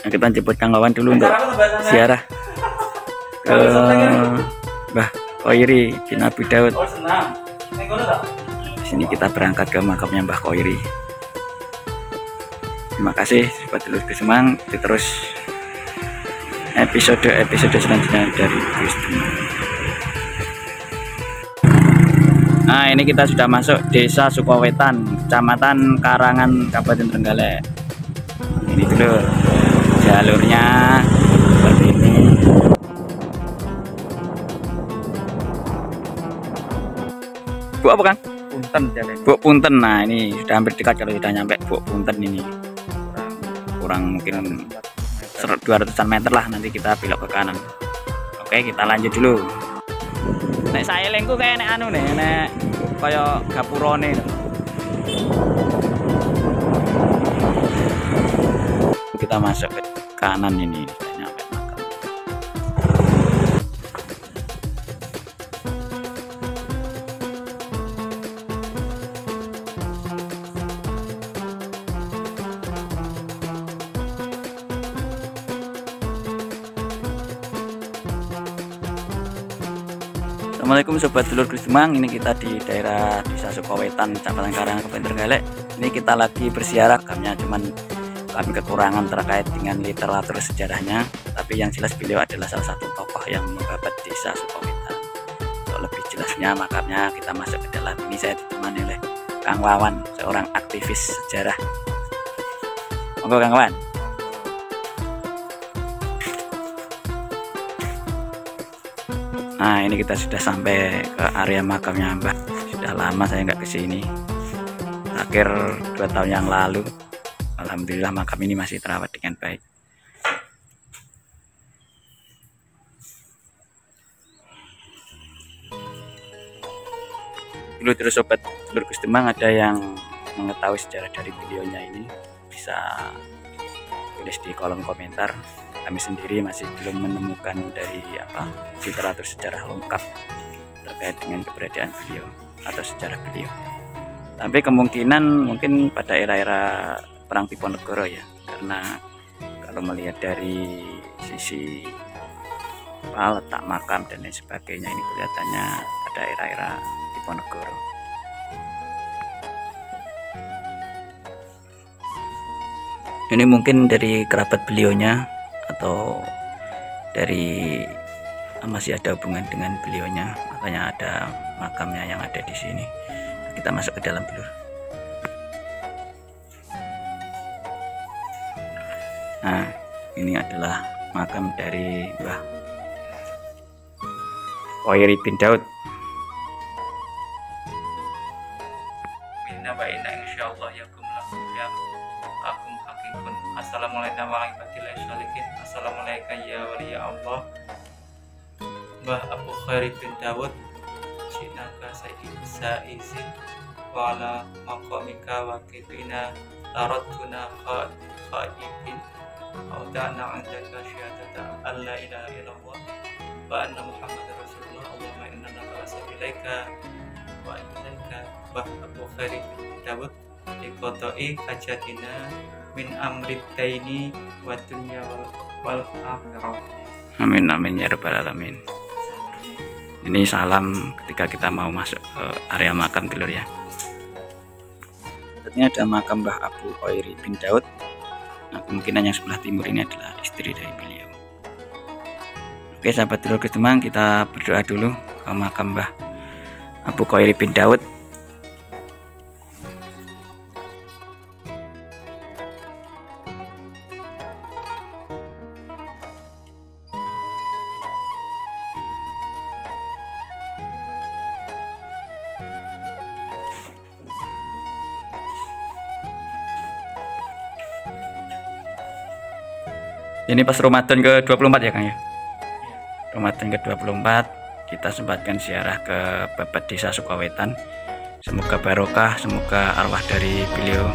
Nah, kita jemput Kang Wawan dulu untuk ziarah ke Mbah Koiri bin Abi Daud. Di sini kita berangkat ke makamnya Mbah Koiri. Terima kasih sobat dulur Semang. Terus episode selanjutnya dari Semang. Nah, ini kita sudah masuk Desa Sukowetan, Kecamatan Karangan, Kabupaten Trenggalek. Ini dulu jalurnya seperti ini. Bu apa Kang? Punten jalan. Bu Punten. Nah, ini sudah hampir dekat kalau sudah nyampe Bu Punten ini. Kurang mungkin 200-an meter lah, nanti kita belok ke kanan. Oke, kita lanjut dulu. Nek saya lengku kayak nek anu nih, nek kaya gapurone. Kita masuk ke kanan ini, nyampe makam. Assalamualaikum sobat dulur Semang. Ini kita di daerah Desa Sukowetan, Kecamatan Karangan, Kabupaten Trenggalek. Ini kita lagi berziarah, kami kekurangan terkait dengan literatur sejarahnya, tapi yang jelas beliau adalah salah satu tokoh yang menjabat Desa Sukowetan. Untuk lebih jelasnya makamnya kita masuk ke dalam. Ini saya ditemani oleh Kang Wawan, seorang aktivis sejarah. Monggo Kang Wawan. Nah, ini kita sudah sampai ke area makamnya Mbah. Sudah lama saya nggak kesini, akhir 2 tahun yang lalu. Alhamdulillah makam ini masih terawat dengan baik. Dulu terus sobat dulur Semang, ada yang mengetahui sejarah dari beliaunya ini, bisa tulis di kolom komentar. Kami sendiri masih belum menemukan dari literatur sejarah lengkap terkait dengan keberadaan beliau atau sejarah beliau. Tapi kemungkinan mungkin pada era-era Perang Diponegoro ya, karena kalau melihat dari sisi letak makam dan lain sebagainya, ini kelihatannya pada era-era Diponegoro. Ini mungkin dari kerabat beliaunya atau dari masih ada hubungan dengan beliaunya, makanya ada makamnya yang ada di sini. Kita masuk ke dalam dulu. Nah, ini adalah makam dari Mbah Koiri bin Daud. Insyaallah yakum lakum ya akum hakikun. Assalamualaikum warahmatullahi wabarakatuh. Assalamualaikum ya wali Allah. Mbah Abu Koiri bin Daud, sinaka saizin wa ala maqamika wa kifina taraduna khaibin audana andaka syahadata alla ilaha illallah wa anna muhammadar rasulullah. Allahumma inna naqasabilaika wa ilaika. Mbah Abu Koiri bin Daud dikoto'i hajatina min amritaini wa dunya wal akhirah. Amin amin ya rabbal alamin. Ini salam ketika kita mau masuk ke area makam dulur ya. Ini ada makam Mbah Abu Koiri bin Daud. Nah, kemungkinan yang sebelah timur ini adalah istri dari beliau. Oke sahabat dulur Semang, kita berdoa dulu ke makam Mbah Abu Koiri bin Daud. Ini pas Ramadan ke-24 ya Kang ya? Ramadan ke-24 kita sempatkan ziarah ke Babat Desa Sukowetan. Semoga barokah, semoga arwah dari beliau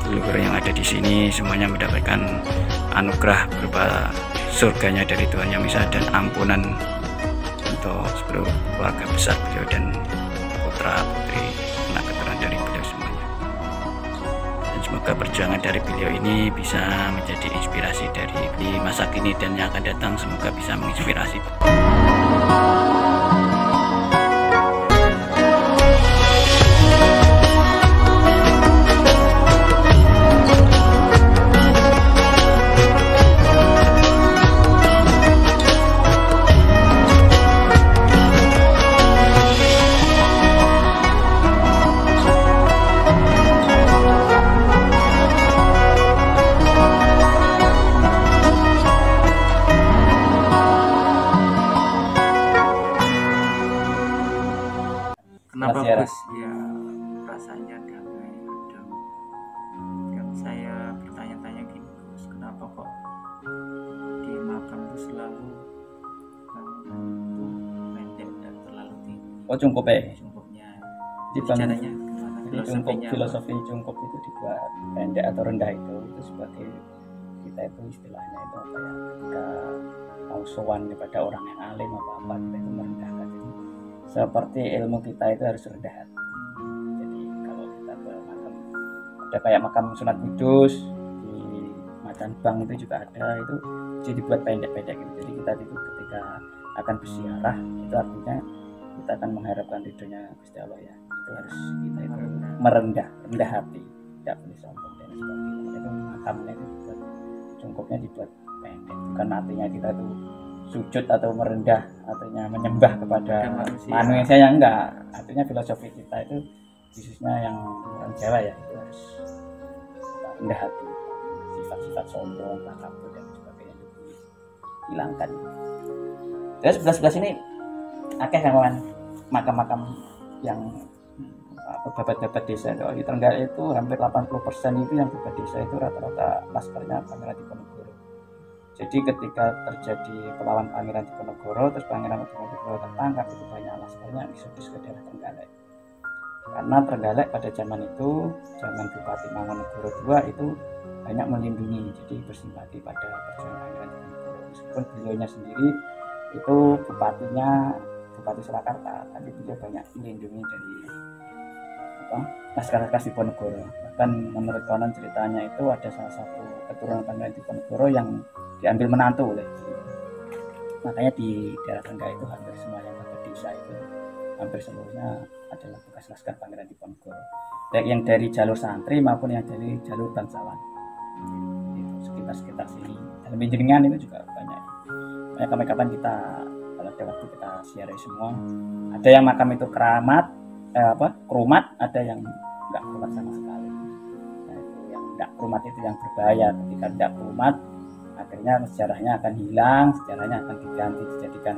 leluhur yang ada di sini semuanya mendapatkan anugerah berupa surganya dari Tuhan Yang Maha Esa dan ampunan untuk seluruh keluarga besar beliau dan putra putri anak keturunan dari beliau semuanya. Dan semoga perjuangan dari beliau ini bisa menjadi inspirasi dari di masa kini dan yang akan datang, semoga bisa menginspirasi. Kenapa Mas Yara? Gus? Ya rasanya damai, adem. Yang saya bertanya-tanya gini Gus, kenapa kok di makam itu selalu bangunan itu pendek dan terlalu tinggi Oh, cungkup ya. jongkoknya? Di Jadi caranya gimana? Jadi cungkup, Filosofinya apa? filosofi cungkup itu dibuat pendek atau rendah itu sebagai kita itu istilahnya itu apa ya, ketika mau sowan kepada orang yang alim apa kita itu merendahkan. Jadi seperti ilmu kita itu harus rendah hati. Jadi kalau kita ke makam, ada kayak makam Sunan Kudus di Macan Bang itu juga ada, itu jadi dibuat pendek-pendek gitu. Jadi kita itu ketika akan berziarah itu artinya kita akan mengharapkan ridhonya Gusti Allah ya. Itu harus kita itu rendah hati, tidak boleh sombong dan sebagainya. Itu makamnya itu dibuat, cungkupnya dibuat pendek, bukan artinya kita itu sujud atau merendah, artinya menyembah kepada manusia yang enggak. Artinya filosofi kita itu khususnya yang orang Jawa ya, itu harus rendah hati, sifat-sifat sombong, takabur dan sebagainya itu hilangkan. Terus sebelah sini akeh kawan makam-makam yang pejabat-pejabat desa itu di Trenggalek itu hampir 80% itu yang pejabat desa itu rata-rata laskarnya Pangeran Diponegoro. Jadi ketika terjadi perlawan Pangeran Diponegoro, terus Pangeran Diponegoro tertangkap, itu banyak laskarnya eksodus ke daerah Trenggalek. Karena Trenggalek pada zaman itu, zaman Bupati Mangunegoro II itu banyak melindungi, jadi bersimpati pada perjuangan Pangeran Diponegoro. Meskipun beliaunya sendiri itu Bupati Surakarta, tapi beliau banyak melindungi dari laskar-laskar Diponegoro. Bahkan menurut konon ceritanya itu ada salah satu keturunan Pangeran Diponegoro yang diambil menantu oleh beliau. Makanya di daerah Trenggalek itu hampir semua yang ada desa itu hampir seluruhnya adalah bekas laskar Pangeran Diponegoro, baik yang dari jalur santri maupun yang dari jalur bangsawan. Itu sekitar sini. Dan Binjeringan itu juga banyak. Kapan-kapan kita kalau ada waktu kita siarai semua. Ada yang makam itu kerumat, ada yang enggak kerumat sama sekali. Nah, itu yang enggak kerumat itu yang berbahaya. Ketika enggak kerumat, akhirnya sejarahnya akan hilang, sejarahnya akan diganti dijadikan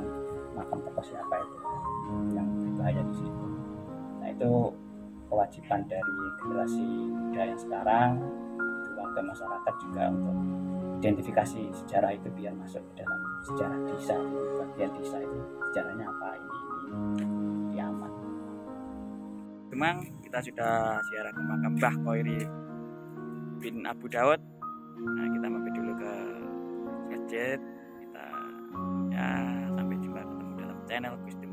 makam tokoh siapa itu yang berbahaya di situ. Nah, itu kewajiban dari generasi muda yang sekarang, warga masyarakat juga untuk identifikasi sejarah itu biar masuk ke dalam sejarah desa. Bagian desa itu sejarahnya apa, ini diaman. Memang kita sudah ziarah ke makam Mbah Khoiri bin Abu Dawud. Nah, kita mampir dulu ke masjid. Kita ya sampai jumpa ketemu dalam channel Gusti